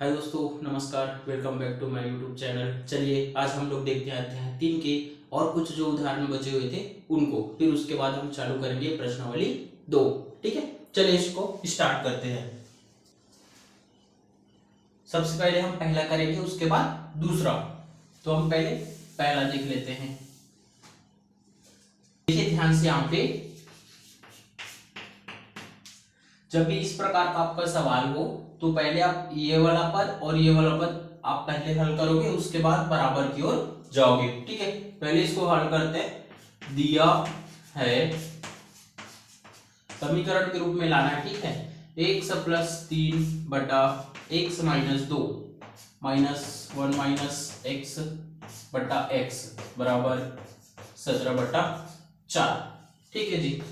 हाय दोस्तों, नमस्कार। Welcome back to my YouTube channel. चलिए आज हम लोग देखते हैं अध्याय 3 के और कुछ जो उदाहरण बचे हुए थे उनको, फिर उसके बाद हम चालू करेंगे प्रश्नावली 2। ठीक है, चलिए इसको स्टार्ट करते हैं। सबसे पहले हम पहला करेंगे, उसके बाद दूसरा। तो हम पहले पहला देख लेते हैं। देखिए ध्यान से, यहाँ पे जब भी इस प्रकार का आपका सवाल हो तो पहले आप ये वाला पद और ये वाला पद आप पहले हल करोगे, उसके बाद बराबर की ओर जाओगे। ठीक है, पहले इसको हल करते हैं। दिया है, समीकरण के रूप में लाना है। ठीक है, एक्स प्लस 3 बटा x minus 2 minus 1 minus x बटा एक्स बराबर 17 बटा 4। ठीक है जी,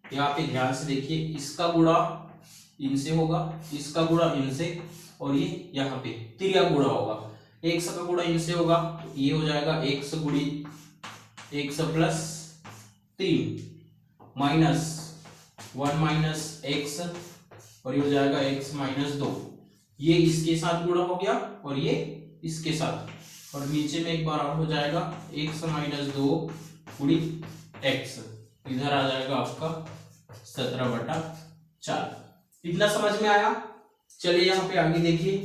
यहाँ पे ध्यान से देखिए, इसका गुणा इनसे होगा, इसका गुणा इनसे, और ये यहाँ पे त्रिया गुणा होगा। एक्स का गुणा इनसे होगा तो ये हो जाएगा एक्स गुणी x plus 3 minus 1 minus x, और ये हो जाएगा एक्स माइनस 2। ये इसके साथ गुणा हो गया और ये इसके साथ, और नीचे में एक बार और हो जाएगा एक्स माइनस 2 गुणी एक्स, इधर आ जाएगा आपका 17 बटा 4। इतना समझ में आया। चलिए यहाँ पे आगे देखिए,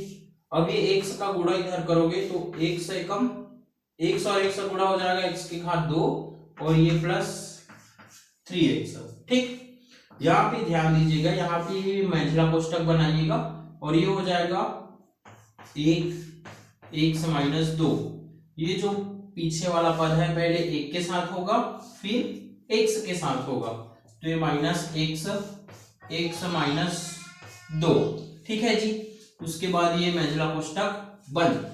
अब ये x का गुणा इधर करोगे तो x एकम x और x का गुणा हो जाएगा x की घात 2, और ये प्लस 3x। ठीक, यहाँ पे ध्यान दीजिएगा, यहाँ पे मंझला कोष्टक बनाइएगा और ये हो जाएगा 1 x माइनस 2। ये जो पीछे वाला पद है पहले 1 के साथ होगा, फिर x के साथ होगा, तो ये माइनस एक्स माइनस 2। ठीक है जी, उसके बाद ये मंझला कोष्टक बंद,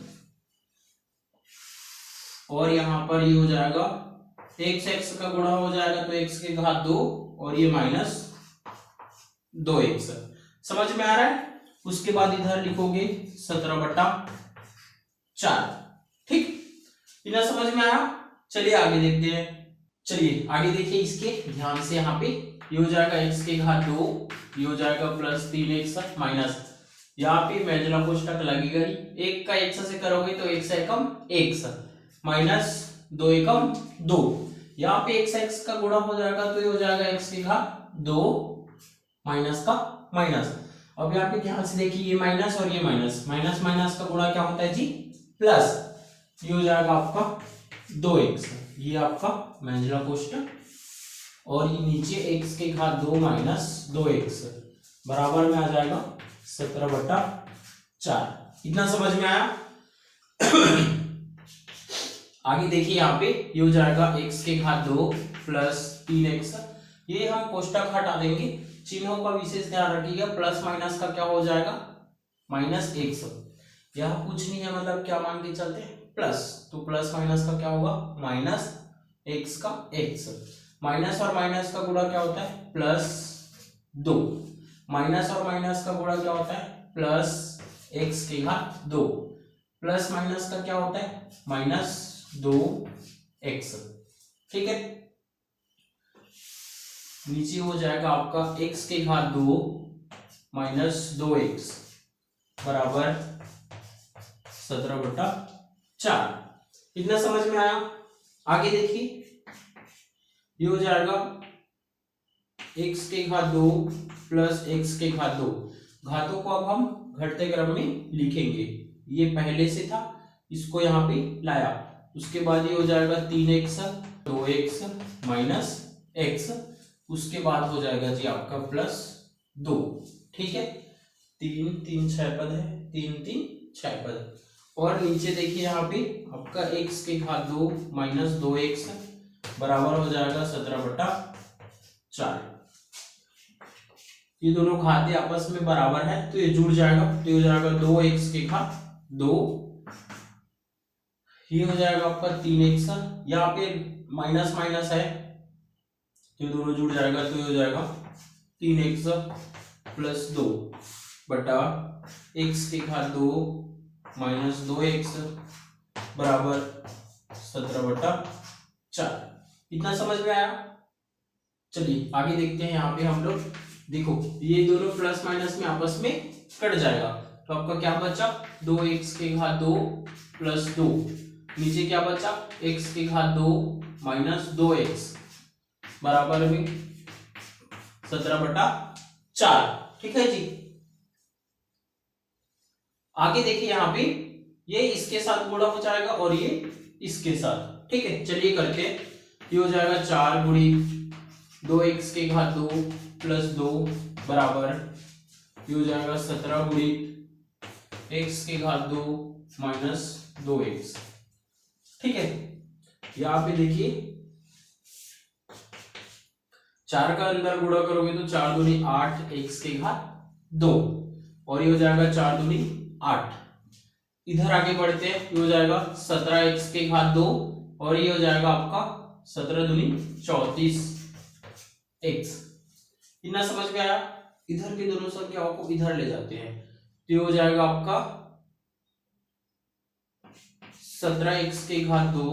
और यहां पर ये हो जाएगा x का गुणा हो जाएगा तो x की घात 2, और ये माइनस 2x। समझ में आ रहा है। उसके बाद इधर लिखोगे 17 बटा 4। ठीक, इतना समझ में आया। चलिए आगे देखते हैं। चलिए आगे देखिए, इसके ध्यान से, यहाँ पे ये हो जाएगा x की घात 2, ये हो जाएगा प्लस 3x माइनस, यहाँ पे मंझला कोष्टक लगेगा ही, 1 का x से करोगे तो x एकम x माइनस 2 एकम 2, यहाँ पे x का गुणा हो जाएगा तो ये हो जाएगा x की घात 2 माइनस का माइनस। अब यहाँ पे ध्यान से देखिए, ये माइनस और ये माइनस, माइनस माइनस का गुणा क्या होता है जी, प्लस। ये हो जाएगा आपका 2x, ये आपका मंझला कोष्टक, और ये नीचे x की घात 2 माइनस 2x बराबर में आ जाएगा 17 बटा 4। इतना समझ में आया। आगे देखिए, यहाँ पे ये हो जाएगा x की घात 2 प्लस 3x। ये हम कोष्टक हटा देंगे, चिन्हों का विशेष ध्यान रखिएगा। प्लस माइनस का क्या हो जाएगा, माइनस x। यह कुछ नहीं है, मतलब क्या मान के चलते हैं, प्लस, तो प्लस माइनस का क्या होगा, माइनस x का x। माइनस और माइनस का गुणा क्या होता है, प्लस 2। माइनस और माइनस का गुणा क्या होता है, प्लस x की घात 2। प्लस माइनस का क्या होता है, माइनस 2x। ठीक है, नीचे हो जाएगा आपका x की घात 2 माइनस 2x बराबर 17 बटा 4। इतना समझ में आया। आगे देखिए, ये हो जाएगा x की घात 2 प्लस x की घात 2। घातों को अब हम घटते क्रम में लिखेंगे। ये पहले से था, इसको यहाँ पे लाया, उसके बाद ये हो जाएगा 3x 2x माइनस x, उसके बाद हो जाएगा जी आपका प्लस 2। ठीक है, 3 3 6 पद है, 3 3 6 पद, और नीचे देखिए यहाँ पे आपका x की घात 2 माइनस 2x बराबर हो जाएगा 17 बटा 4। ये दोनों घातें आपस में बराबर है तो ये जुड़ जाएगा, तो ये हो जाएगा 2x की घात 2, ये हो जाएगा आपका 3x, यहाँ पे माइनस माइनस है तो ये दोनों जुड़ जाएगा, तो ये हो जाएगा 3x प्लस 2 बटा x की घात 2 माइनस 2x बराबर 17 बटा 4। इतना समझ में आया। चलिए आगे देखते हैं। यहाँ पे हम लोग देखो, ये दोनों प्लस माइनस में आपस में कट जाएगा, तो आपका क्या बचा 2x के घात 2 प्लस 2, नीचे क्या बचा x के घात 2 माइनस 2x बराबर में 17/4। ठीक है जी। आगे देखिए यहाँ पे ये इसके साथ गुणा हो जाएगा और ये इसके साथ। ठीक है, चलिए करते हैं। ये हो जाएगा 4 गुणित 2x के घात 2 प्लस 2 बराबर ये हो जाएगा 17 गुणित x के घात 2 माइनस 2x। ठीक है, यहाँ पे देखिए 4 का अंदर गुणा करोगे तो 4 दूनी 8 x के घात 2 और ये हो जाएगा 4 दूनी 8। इधर आगे बढ़ते हैं, ये हो जाएगा 17x के घात 2 और ये हो जाएगा आपका 17 दूनी 34x। इतना समझ में आया। इधर के दोनों संख्याओं को इधर ले जाते हैं तो ये हो जाएगा आपका 17x के घात 2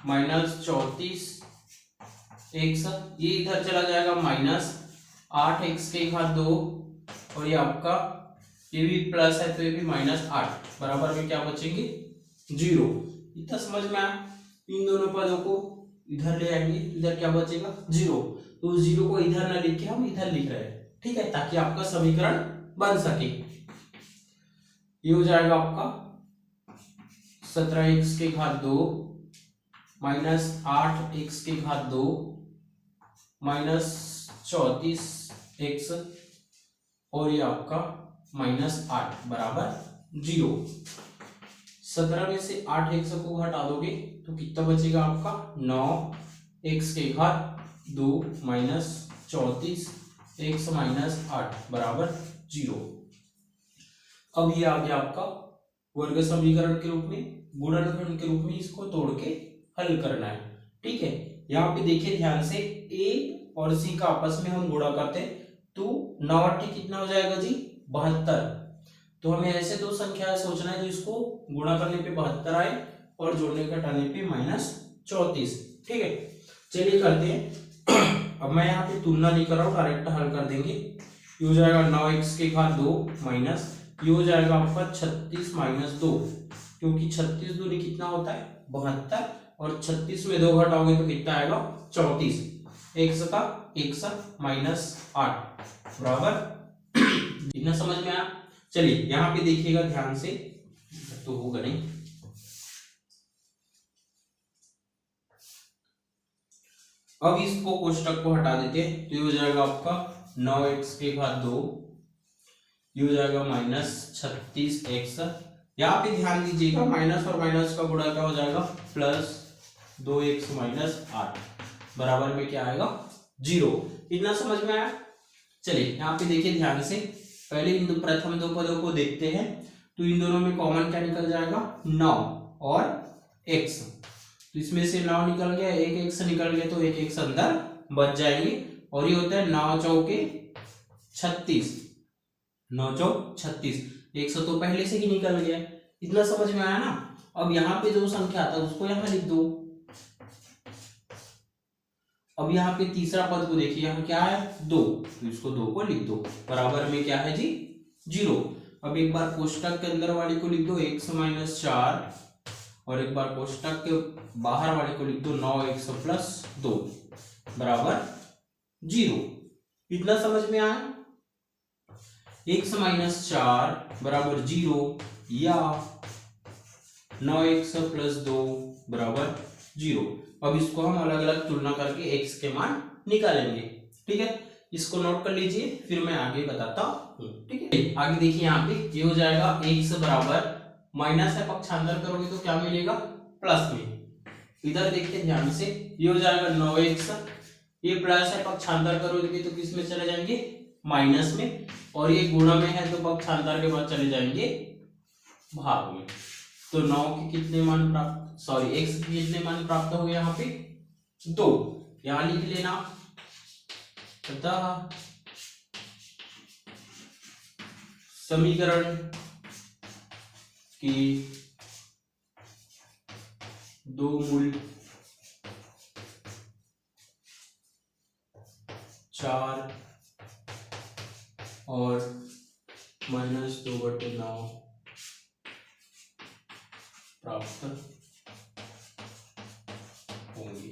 माइनस 34x, ये इधर चला जाएगा माइनस 8x के घात 2 और ये आपका ये भी प्लस है तो ये भी माइनस 8 बराबर में क्या बचेंगे 0। इतना समझ में आया। इन दोनों पदों को इधर ले आएंगे, इधर क्या बचेगा 0, तो उस 0 को इधर ना लिख के हम इधर लिख रहे हैं। ठीक है, ताकि आपका समीकरण बन सके। ये हो जाएगा आपका 17x के घात 2 माइनस 8x के घात 2 माइनस 34x और ये आपका माइनस 8 बराबर 0। 17 में से 8x को हटा दोगे तो कितना बचेगा आपका 9x के घात 2 माइनस 34x माइनस 8 बराबर 0। अब ये आ गया आपका वर्ग समीकरण के रूप में, गुणनखंड के रूप में इसको तोड़ के हल करना है। ठीक है, यहाँ पे देखिए ध्यान से a और c का आपस में हम गुणा करते हैं तो 9 कितना हो जाएगा जी 72। तो हमें ऐसे दो संख्या सोचना है जो इसको गुणा करने पे 72 आए और जोड़ने घटाने पे माइनस 34। ठीक है, चलिए करते हैं। अब मैं यहाँ पे तुलना नहीं कर रहा हूँ, डायरेक्ट हल कर देंगे। ये हो जाएगा 9x के घात 2 माइनस ये हो जाएगा आपका 36 माइनस 2, क्योंकि 36 दूनी कितना होता है 72 और 36 में 2 घटाओगे तो कितना आएगा 34। x का x माइनस 8 बराबर। इतना समझ में आया। चलिए यहाँ पे देखिएगा ध्यान से, तो होगा नहीं। अब इसको कोष्टक को हटा देते हैं तो ये हो जाएगा आपका 9x के घात 2, ये हो जाएगा माइनस 36x। यहाँ पे ध्यान दीजिएगा माइनस और माइनस का गुणा क्या हो जाएगा प्लस 2x माइनस 8 बराबर में क्या आएगा 0। इतना समझ में आया। चलिए यहाँ पे देखिए ध्यान से, पहले इन प्रथम दो पदों को देखते हैं तो इन दोनों में कॉमन क्या निकल जाएगा 9 और x। तो इसमें से 9 निकल गया, एक x निकल गया तो एक x अंदर बच जाएंगे और ये होता है 9 चौके 36, 9 चौक 36, 100 तो पहले से ही निकल गया। इतना समझ में आया ना। अब यहाँ पे जो संख्या था उसको यहाँ लिख दो। अब यहाँ पे तीसरा पद को देखिए, यहाँ क्या है 2, तो इसको 2 को लिख दो बराबर में क्या है जी 0। अब एक बार कोष्टक के अंदर वाली को लिख दो x माइनस 4 और एक बार कोष्टक के बाहर वाली को लिख दो 9x प्लस 2 बराबर 0। इतना समझ में आया। x माइनस 4 बराबर 0 या 9x प्लस 2 बराबर 0। अब इसको हम अलग अलग तुलना करके x के मान निकालेंगे। ठीक है, इसको नोट कर लीजिए, फिर मैं आगे बताता हूँ। ठीक है, आगे देखिए यहाँ पे ये हो जाएगा x बराबर माइनस है, पक्षांतर करोगे तो क्या मिलेगा प्लस में। इधर देखिए ध्यान से, ये हो जाएगा 9x, ये प्लस है, पक्षांतर करोगे तो किस में चले जाएंगे माइनस में, और ये गुणा में है तो पक्षांतर के बाद चले जाएंगे भाग में। तो 9 के कितने मान प्राप्त, सॉरी x के कितने मान प्राप्त हो गए यहाँ पे 2, यहां लिख लेना। अतः समीकरण की दो मूल 4 और -2/9 प्राप्त होंगे।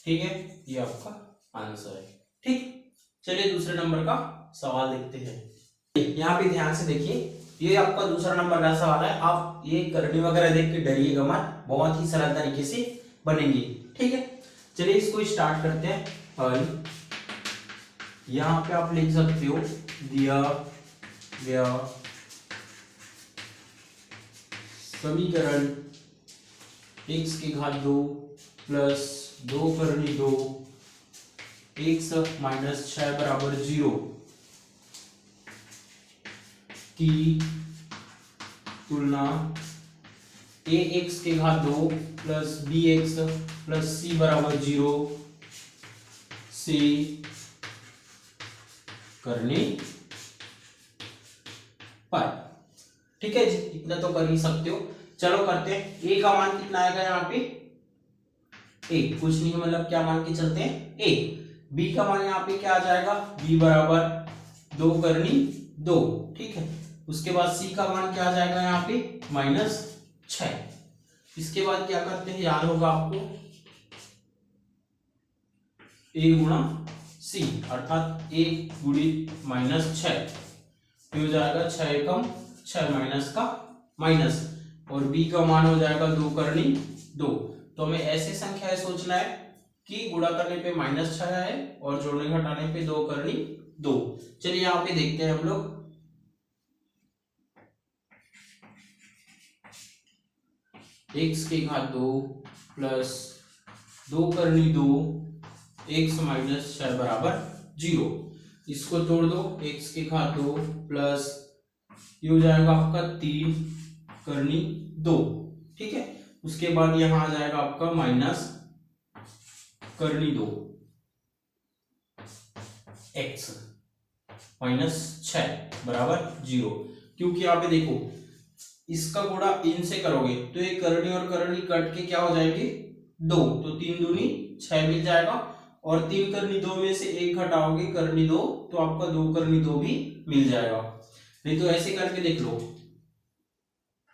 ठीक है, ये आपका आंसर है। ठीक, चलिए दूसरे नंबर का सवाल देखते हैं। यहाँ पे ध्यान से देखिए, ये आपका दूसरा नंबर का सवाल है। आप ये करनी वगैरह देख के डरिएगा मत, बहुत ही सरल तरीके से बनेंगे। ठीक है, चलिए इसको स्टार्ट करते हैं। हल यहाँ पे आप लिख सकते हो दिया गया समीकरण x की घात 2 प्लस 2 करनी 2 x माइनस 6 बराबर 0 की तुलना ax की घात 2 प्लस bx प्लस c बराबर 0 से करने पर। ठीक है जी, इतना तो कर ही सकते हो। चलो करते हैं। a का मान कितना आएगा यहाँ पे? a कुछ नहीं, मतलब क्या मान के चलते हैं? a। b का मान यहाँ पे क्या आ जाएगा? b बराबर 2 करनी 2। ठीक है, उसके बाद c का मान क्या आ जाएगा यहाँ पे? -6। इसके बाद क्या करते हैं, याद होगा आपको, a गुणा c, अर्थात a गुणित -6 हो जाएगा 6 एकम 6 माइनस का माइनस, और b का मान हो जाएगा 2 करनी 2। तो हमें ऐसे संख्या सोचना है कि गुणा करने पे -6 है और जोड़ने घटाने पे 2 करनी 2। चलिए यहाँ पे देखते हैं हम लोग। x की घात 2 प्लस 2 करनी 2 x माइनस 6 बराबर 0। इसको तोड़ दो, x की घात 2 प्लस ये हो जाएगा आपका 3 करनी 2। ठीक है, उसके बाद यहां आ जाएगा आपका माइनस करनी 2 x -6 बराबर 0। क्योंकि यहाँ पे देखो, इसका गुणा इन से करोगे तो ये करनी और करनी कट के क्या हो जाएंगे? 2, तो 3 दूनी 6 मिल जाएगा, और 3 करनी 2 में से 1 घटाओगे करनी 2, तो आपका 2 करनी 2 भी मिल जाएगा। नहीं तो ऐसे करके देख लो,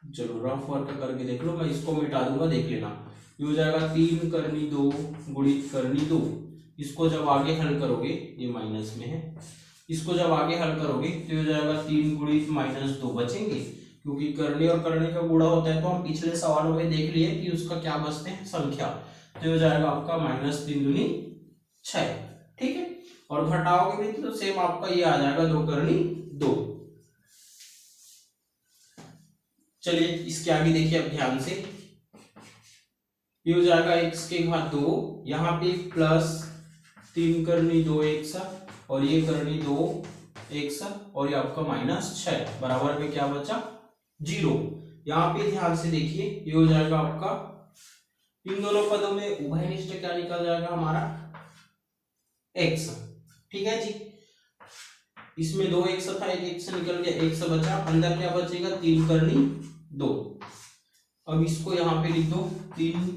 चलो रफ वर्क करके देख लो, मैं इसको मिटा दूंगा, देख लेना। ये हो जाएगा 3 करनी 2 गुणित करनी 2। इसको जब आगे हल करोगे, ये माइनस में है, इसको जब आगे हल करोगे तो हो जाएगा 3 गुणित -2 बचेंगे, क्योंकि करनी और करनी का गुणा होता है। तो हम पिछले सवालों में देख लिए कि उसका क्या बचते हैं, संख्या। तो हो जाएगा आपका -3 दूनी 6। ठीक है, और घटाओगे भी तो सेम आपका ये आ जाएगा 2 करनी 2। चलिए इसके आगे देखिए अब ध्यान से। ये हो जाएगा x की घात 2, यहाँ पे प्लस 3 करनी 2x और ये करनी 2x, और ये आपका -6 बराबर में क्या बचा? 0। यहाँ पे ध्यान से देखिए, ये हो जाएगा आपका, इन दोनों पदों में उभयनिष्ठ क्या निकल जाएगा हमारा? x। ठीक है जी, इसमें 2x था, एक x निकल गया, x बचा, अंदर क्या बचेगा? 3 करनी 2। अब इसको यहाँ पे लिख दो, 3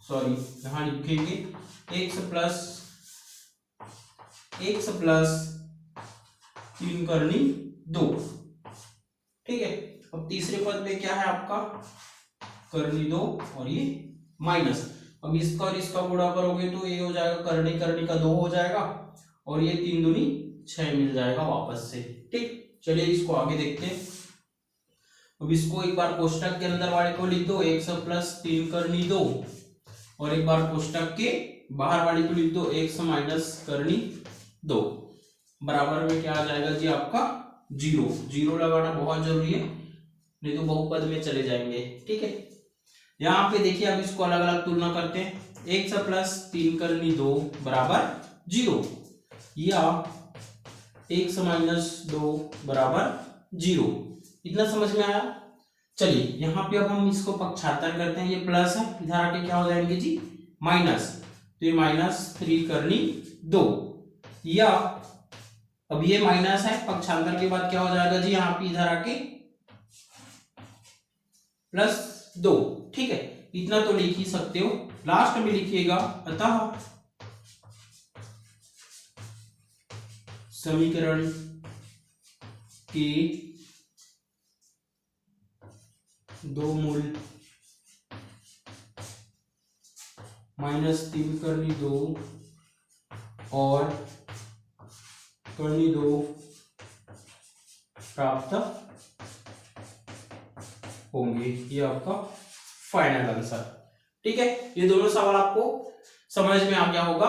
सॉरी यहाँ लिखेंगे x प्लस 3 करनी 2। ठीक है, अब तीसरे पद में क्या है आपका? करनी 2 और ये माइनस। अब इसका और इसका गुणा करोगे तो ये हो जाएगा करनी करनी का 2 हो जाएगा, और ये 3 दूनी 6 मिल जाएगा वापस से। ठीक, चलिए इसको आगे देखते हैं। अब इसको एक बार कोष्टक के अंदर वाले को लिख दो, x प्लस 3 करनी 2, और एक बार कोष्टक के बाहर वाली को लिख दो, x माइनस करनी 2, बराबर में क्या आ जाएगा जी आपका? 0। 0 लगाना बहुत जरूरी है, नहीं तो बहुपद में चले जाएंगे। ठीक है, यहाँ पे देखिए, अब इसको अलग अलग तुलना करते हैं। x प्लस 3 करनी 2 बराबर 0, या x माइनस 2 बराबर 0। इतना समझ में आया? चलिए यहाँ पे अब हम इसको पक्षांतर करते हैं। ये प्लस है, इधर आके क्या हो जाएंगे जी? माइनस। तो ये -3 करनी 2, या अब ये माइनस है, पक्षांतर के बाद क्या हो जाएगा जी? यहाँ पे इधर आके +2। ठीक है, इतना तो लिख ही सकते हो, लास्ट में लिखिएगा, अतः समीकरण के 2 मूल -3 करनी 2 और करनी 2 प्राप्त होंगे। ये आपका फाइनल आंसर। ठीक है, ये दोनों सवाल आपको समझ में आ गया होगा।